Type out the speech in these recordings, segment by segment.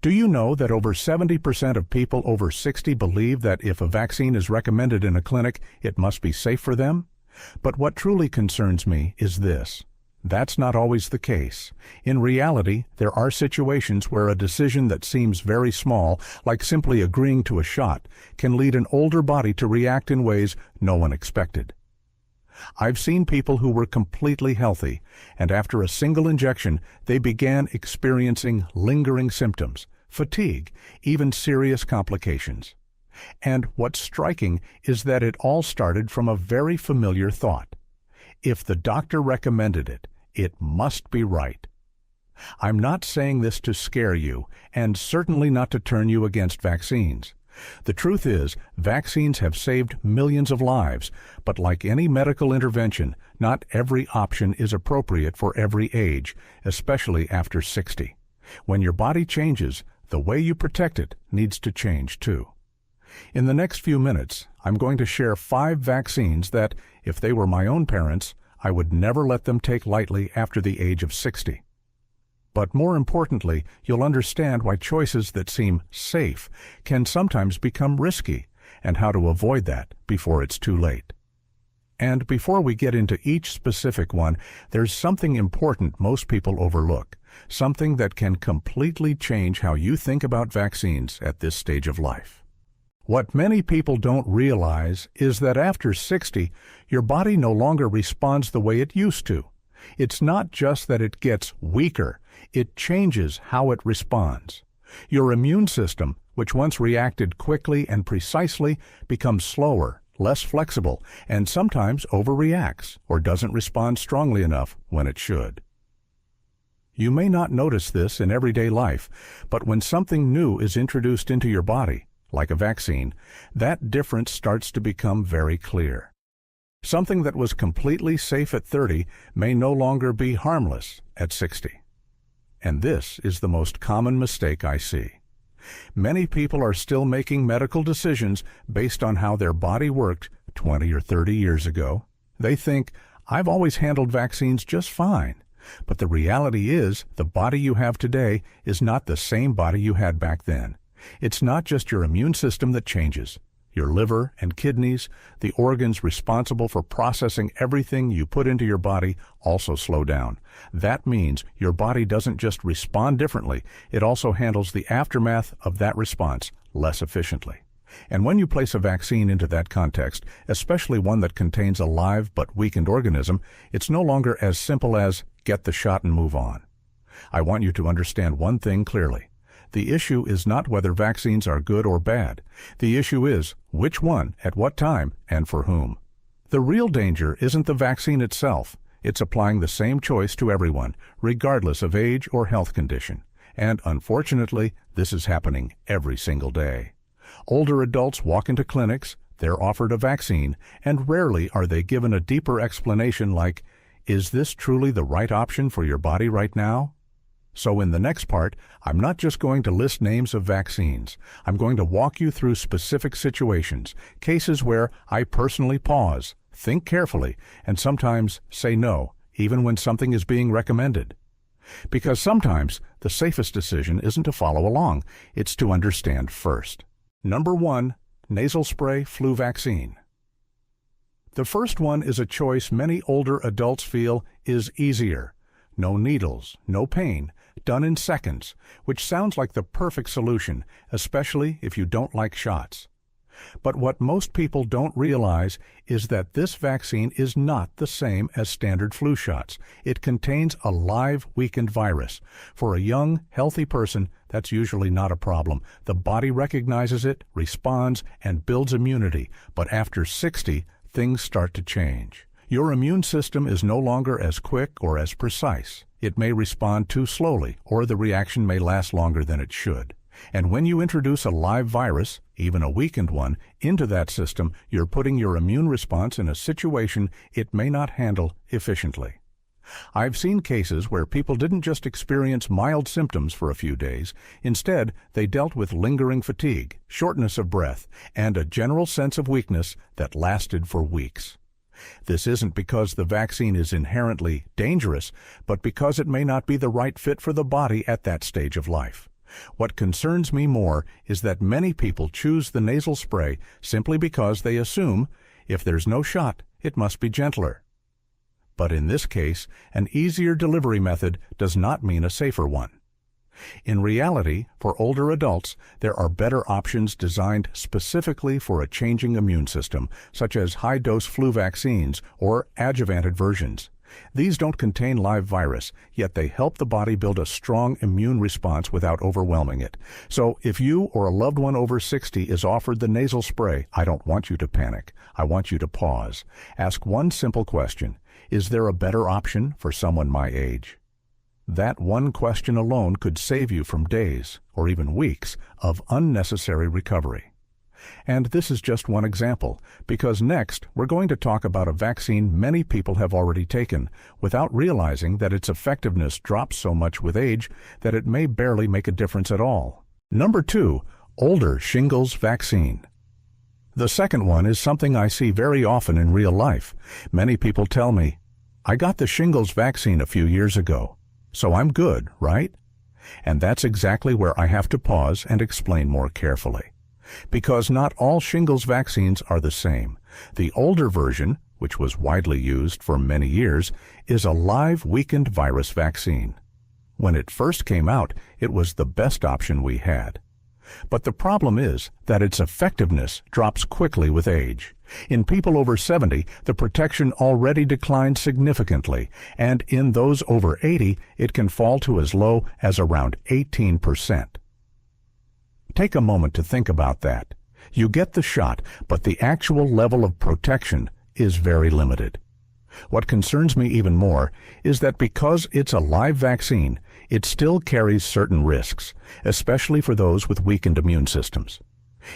Do you know that over 70% of people over 60 believe that if a vaccine is recommended in a clinic, it must be safe for them? But what truly concerns me is this. That's not always the case. In reality, there are situations where a decision that seems very small, like simply agreeing to a shot, can lead an older body to react in ways no one expected. I've seen people who were completely healthy, and after a single injection, they began experiencing lingering symptoms, fatigue, even serious complications. And what's striking is that it all started from a very familiar thought. If the doctor recommended it, it must be right. I'm not saying this to scare you, and certainly not to turn you against vaccines. The truth is, vaccines have saved millions of lives, but like any medical intervention, not every option is appropriate for every age, especially after 60. When your body changes, the way you protect it needs to change too. In the next few minutes, I'm going to share 5 vaccines that, if they were my own parents, I would never let them take lightly after the age of 60. But more importantly, you'll understand why choices that seem safe can sometimes become risky, and how to avoid that before it's too late. And before we get into each specific one, there's something important most people overlook, something that can completely change how you think about vaccines at this stage of life. What many people don't realize is that after 60, your body no longer responds the way it used to. It's not just that it gets weaker, it changes how it responds. Your immune system, which once reacted quickly and precisely, becomes slower, less flexible, and sometimes overreacts or doesn't respond strongly enough when it should. You may not notice this in everyday life, but when something new is introduced into your body, like a vaccine, that difference starts to become very clear. Something that was completely safe at 30 may no longer be harmless at 60. And this is the most common mistake I see. Many people are still making medical decisions based on how their body worked 20 or 30 years ago. They think, I've always handled vaccines just fine. But the reality is, the body you have today is not the same body you had back then. It's not just your immune system that changes. Your liver and kidneys, the organs responsible for processing everything you put into your body, also slow down. That means your body doesn't just respond differently, it also handles the aftermath of that response less efficiently. And when you place a vaccine into that context, especially one that contains a live but weakened organism, it's no longer as simple as get the shot and move on. I want you to understand one thing clearly. The issue is not whether vaccines are good or bad. The issue is which one, at what time, and for whom. The real danger isn't the vaccine itself. It's applying the same choice to everyone, regardless of age or health condition. And unfortunately, this is happening every single day. Older adults walk into clinics, they're offered a vaccine, and rarely are they given a deeper explanation like, is this truly the right option for your body right now? So in the next part, I'm not just going to list names of vaccines. I'm going to walk you through specific situations, cases where I personally pause, think carefully, and sometimes say no, even when something is being recommended. Because sometimes the safest decision isn't to follow along, it's to understand first. Number 1, nasal spray flu vaccine. The first one is a choice many older adults feel is easier. No needles, no pain, done in seconds, which sounds like the perfect solution, especially if you don't like shots. But what most people don't realize is that this vaccine is not the same as standard flu shots. It contains a live, weakened virus. For a young, healthy person, that's usually not a problem. The body recognizes it, responds, and builds immunity. But after 60, things start to change. Your immune system is no longer as quick or as precise. It may respond too slowly, or the reaction may last longer than it should. And when you introduce a live virus, even a weakened one, into that system, you're putting your immune response in a situation it may not handle efficiently. I've seen cases where people didn't just experience mild symptoms for a few days. Instead, they dealt with lingering fatigue, shortness of breath, and a general sense of weakness that lasted for weeks. This isn't because the vaccine is inherently dangerous, but because it may not be the right fit for the body at that stage of life. What concerns me more is that many people choose the nasal spray simply because they assume if there's no shot, it must be gentler. But in this case, an easier delivery method does not mean a safer one. In reality, for older adults, there are better options designed specifically for a changing immune system, such as high-dose flu vaccines or adjuvanted versions. These don't contain live virus, yet they help the body build a strong immune response without overwhelming it. So if you or a loved one over 60 is offered the nasal spray, I don't want you to panic. I want you to pause. Ask one simple question: is there a better option for someone my age? That one question alone could save you from days, or even weeks, of unnecessary recovery. And this is just one example, because next we're going to talk about a vaccine many people have already taken without realizing that its effectiveness drops so much with age that it may barely make a difference at all. Number 2, older shingles vaccine. The second one is something I see very often in real life. Many people tell me, "I got the shingles vaccine a few years ago, so I'm good, right?" And that's exactly where I have to pause and explain more carefully. Because not all shingles vaccines are the same. The older version, which was widely used for many years, is a live weakened virus vaccine. When it first came out, it was the best option we had. But the problem is that its effectiveness drops quickly with age. In people over 70, the protection already declines significantly, and in those over 80, it can fall to as low as around 18%. Take a moment to think about that. You get the shot, but the actual level of protection is very limited. What concerns me even more is that because it's a live vaccine, it still carries certain risks, especially for those with weakened immune systems.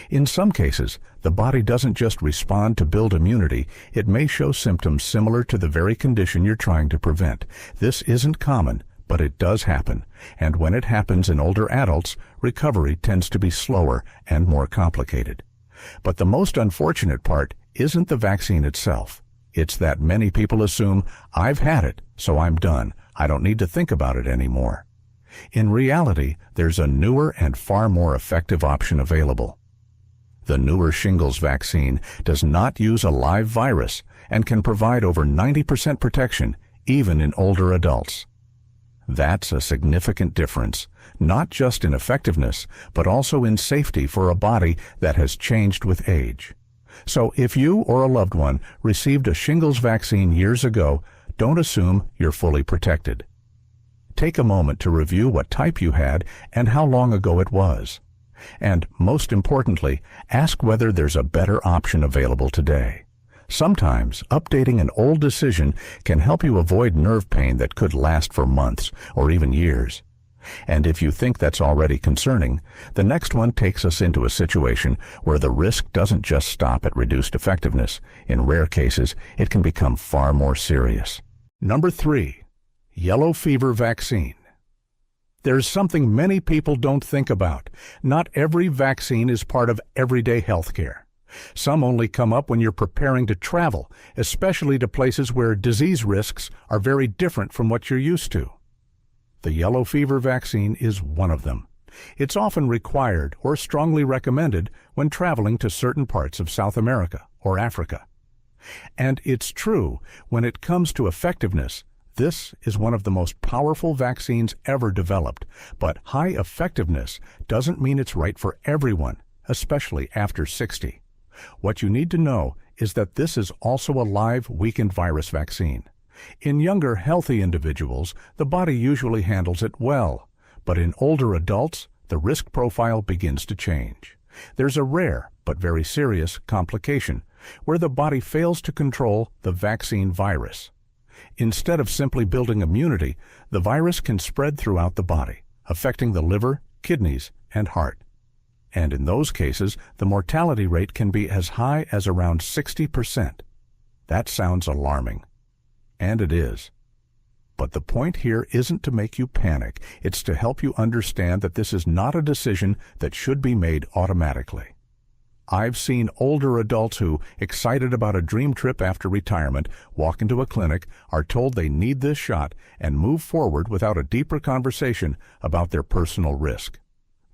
In some cases, the body doesn't just respond to build immunity, it may show symptoms similar to the very condition you're trying to prevent. This isn't common, but it does happen, and when it happens in older adults, recovery tends to be slower and more complicated. But the most unfortunate part isn't the vaccine itself. It's that many people assume, "I've had it, so I'm done. I don't need to think about it anymore." In reality, there's a newer and far more effective option available. The newer shingles vaccine does not use a live virus and can provide over 90% protection, even in older adults. That's a significant difference, not just in effectiveness, but also in safety for a body that has changed with age. So if you or a loved one received a shingles vaccine years ago, don't assume you're fully protected. Take a moment to review what type you had and how long ago it was. And most importantly, ask whether there's a better option available today. Sometimes, updating an old decision can help you avoid nerve pain that could last for months or even years. And if you think that's already concerning, the next one takes us into a situation where the risk doesn't just stop at reduced effectiveness. In rare cases, it can become far more serious. Number 3, yellow fever vaccine. There's something many people don't think about. Not every vaccine is part of everyday health care. Some only come up when you're preparing to travel, especially to places where disease risks are very different from what you're used to. The yellow fever vaccine is one of them. It's often required or strongly recommended when traveling to certain parts of South America or Africa. And it's true, when it comes to effectiveness, this is one of the most powerful vaccines ever developed, but high effectiveness doesn't mean it's right for everyone, especially after 60. What you need to know is that this is also a live weakened virus vaccine. In younger, healthy individuals, the body usually handles it well, but in older adults, the risk profile begins to change. There's a rare, but very serious, complication where the body fails to control the vaccine virus. Instead of simply building immunity, the virus can spread throughout the body, affecting the liver, kidneys, and heart. And in those cases, the mortality rate can be as high as around 60%. That sounds alarming. And it is. But the point here isn't to make you panic. It's to help you understand that this is not a decision that should be made automatically. I've seen older adults who, excited about a dream trip after retirement, walk into a clinic, are told they need this shot, and move forward without a deeper conversation about their personal risk.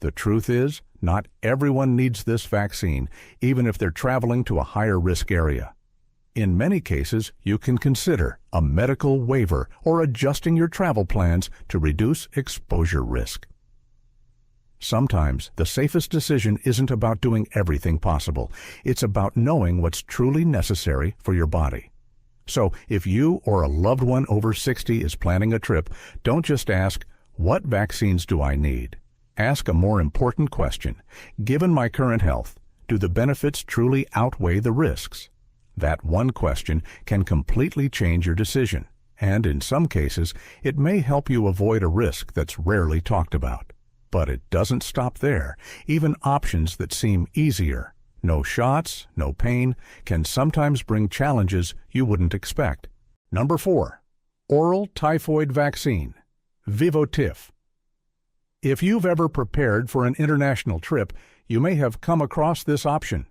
The truth is, not everyone needs this vaccine, even if they're traveling to a higher risk area. In many cases, you can consider a medical waiver or adjusting your travel plans to reduce exposure risk. Sometimes, the safest decision isn't about doing everything possible. It's about knowing what's truly necessary for your body. So, if you or a loved one over 60 is planning a trip, don't just ask, "What vaccines do I need?" Ask a more important question. Given my current health, do the benefits truly outweigh the risks? That one question can completely change your decision, and in some cases, it may help you avoid a risk that's rarely talked about. But it doesn't stop there. Even options that seem easier, no shots, no pain, can sometimes bring challenges you wouldn't expect. Number 4. Oral typhoid vaccine, Vivotif. If you've ever prepared for an international trip, you may have come across this option.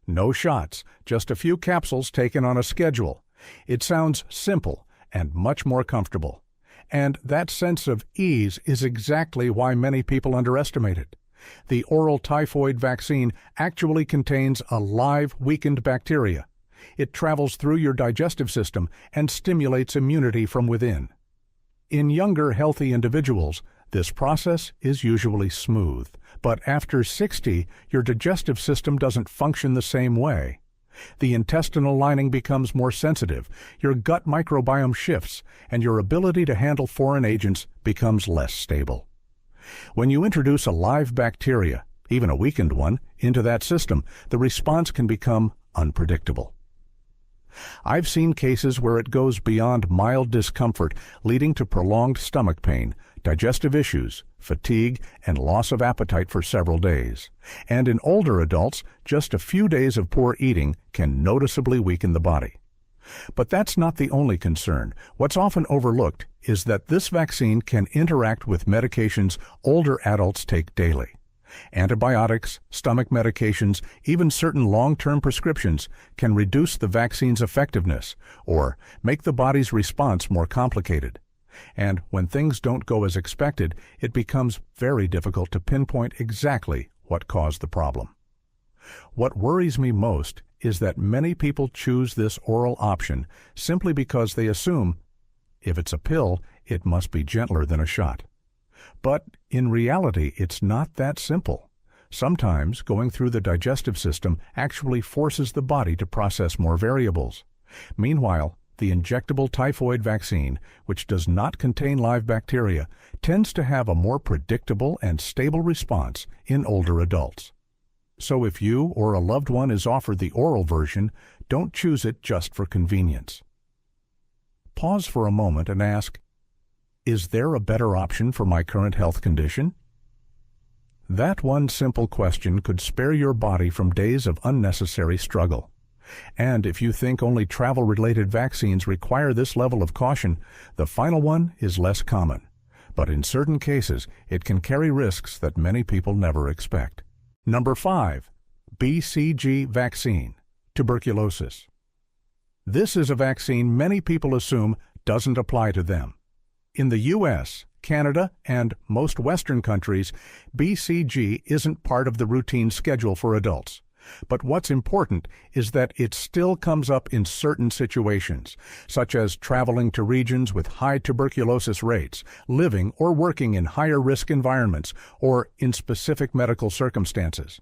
No shots, just a few capsules taken on a schedule. It sounds simple and much more comfortable. And that sense of ease is exactly why many people underestimate it. The oral typhoid vaccine actually contains a live, weakened bacteria. It travels through your digestive system and stimulates immunity from within. In younger, healthy individuals, this process is usually smooth, but after 60, your digestive system doesn't function the same way. The intestinal lining becomes more sensitive, your gut microbiome shifts, and your ability to handle foreign agents becomes less stable. When you introduce a live bacteria, even a weakened one, into that system, the response can become unpredictable. I've seen cases where it goes beyond mild discomfort, leading to prolonged stomach pain, digestive issues, fatigue, and loss of appetite for several days. And in older adults, just a few days of poor eating can noticeably weaken the body. But that's not the only concern. What's often overlooked is that this vaccine can interact with medications older adults take daily. Antibiotics, stomach medications, even certain long-term prescriptions can reduce the vaccine's effectiveness or make the body's response more complicated. And when things don't go as expected, it becomes very difficult to pinpoint exactly what caused the problem. What worries me most is that many people choose this oral option simply because they assume, if it's a pill, it must be gentler than a shot. But in reality, it's not that simple. Sometimes going through the digestive system actually forces the body to process more variables. Meanwhile, the injectable typhoid vaccine, which does not contain live bacteria, tends to have a more predictable and stable response in older adults. So if you or a loved one is offered the oral version, don't choose it just for convenience. Pause for a moment and ask, is there a better option for my current health condition? That one simple question could spare your body from days of unnecessary struggle. And if you think only travel-related vaccines require this level of caution, the final one is less common. But in certain cases, it can carry risks that many people never expect. Number 5. BCG Vaccine, tuberculosis. This is a vaccine many people assume doesn't apply to them. In the U.S., Canada, and most Western countries, BCG isn't part of the routine schedule for adults. But what's important is that it still comes up in certain situations, such as traveling to regions with high tuberculosis rates, living or working in higher risk environments, or in specific medical circumstances.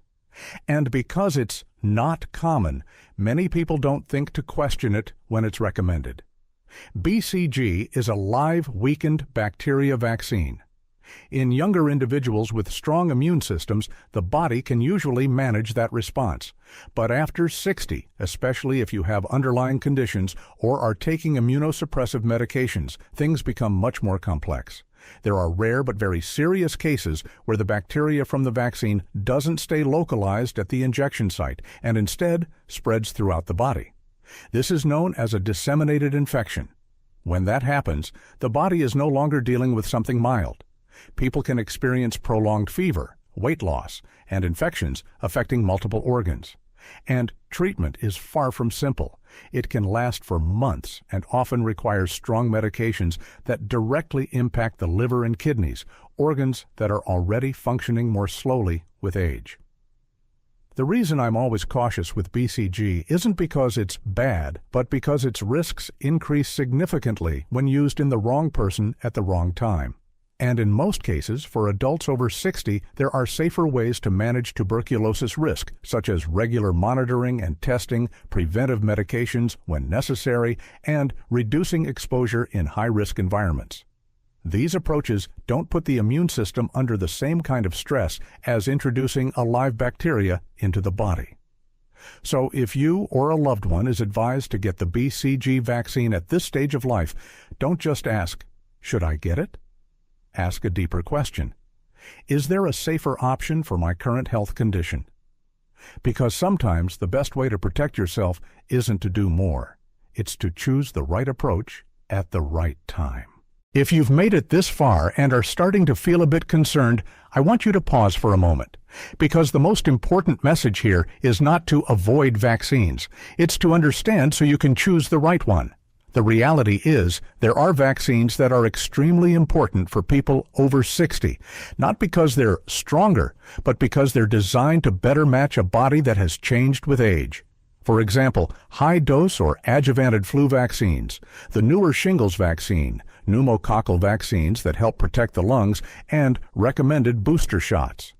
And because it's not common, many people don't think to question it when it's recommended. BCG is a live weakened bacteria vaccine. In younger individuals with strong immune systems, the body can usually manage that response. But after 60, especially if you have underlying conditions or are taking immunosuppressive medications, things become much more complex. There are rare but very serious cases where the bacteria from the vaccine doesn't stay localized at the injection site and instead spreads throughout the body. This is known as a disseminated infection. When that happens, the body is no longer dealing with something mild. People can experience prolonged fever, weight loss, and infections affecting multiple organs. And treatment is far from simple. It can last for months and often requires strong medications that directly impact the liver and kidneys, organs that are already functioning more slowly with age. The reason I'm always cautious with BCG isn't because it's bad, but because its risks increase significantly when used in the wrong person at the wrong time. And in most cases, for adults over 60, there are safer ways to manage tuberculosis risk, such as regular monitoring and testing, preventive medications when necessary, and reducing exposure in high-risk environments. These approaches don't put the immune system under the same kind of stress as introducing a live bacteria into the body. So if you or a loved one is advised to get the BCG vaccine at this stage of life, don't just ask, "Should I get it?" Ask a deeper question. Is there a safer option for my current health condition? Because sometimes the best way to protect yourself isn't to do more. It's to choose the right approach at the right time. If you've made it this far and are starting to feel a bit concerned, I want you to pause for a moment. Because the most important message here is not to avoid vaccines. It's to understand so you can choose the right one. The reality is, there are vaccines that are extremely important for people over 60, not because they're stronger, but because they're designed to better match a body that has changed with age. For example, high-dose or adjuvanted flu vaccines, the newer Shingles vaccine, pneumococcal vaccines that help protect the lungs, and recommended booster shots.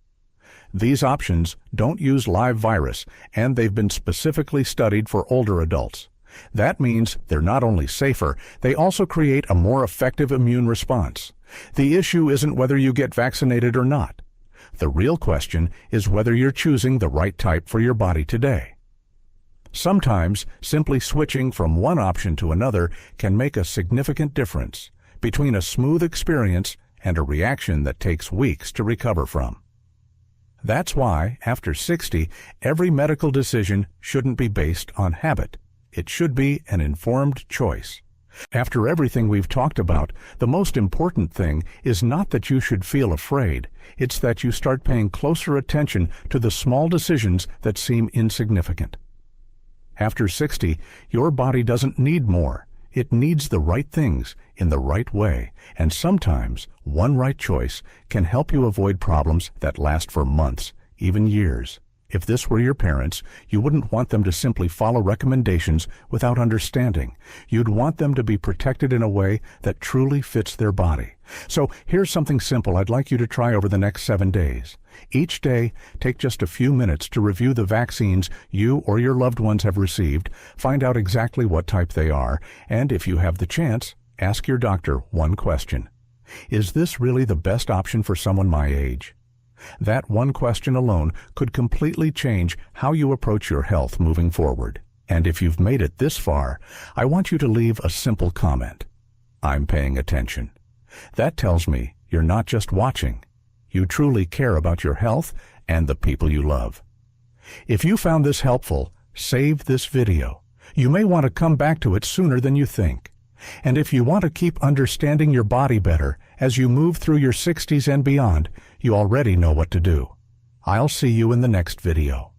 These options don't use live virus, and they've been specifically studied for older adults. That means they're not only safer, they also create a more effective immune response. The issue isn't whether you get vaccinated or not. The real question is whether you're choosing the right type for your body today. Sometimes, simply switching from one option to another can make a significant difference between a smooth experience and a reaction that takes weeks to recover from. That's why, after 60, every medical decision shouldn't be based on habit. It should be an informed choice. After everything we've talked about, the most important thing is not that you should feel afraid. It's that you start paying closer attention to the small decisions that seem insignificant. After 60, your body doesn't need more. It needs the right things in the right way, and sometimes one right choice can help you avoid problems that last for months, even years. If this were your parents, you wouldn't want them to simply follow recommendations without understanding. You'd want them to be protected in a way that truly fits their body. So here's something simple I'd like you to try over the next 7 days. Each day, take just a few minutes to review the vaccines you or your loved ones have received, find out exactly what type they are, and if you have the chance, ask your doctor one question. Is this really the best option for someone my age? That one question alone could completely change how you approach your health moving forward. And if you've made it this far, I want you to leave a simple comment. I'm paying attention. That tells me you're not just watching. You truly care about your health and the people you love. If you found this helpful, save this video. You may want to come back to it sooner than you think. And if you want to keep understanding your body better as you move through your 60s and beyond, you already know what to do. I'll see you in the next video.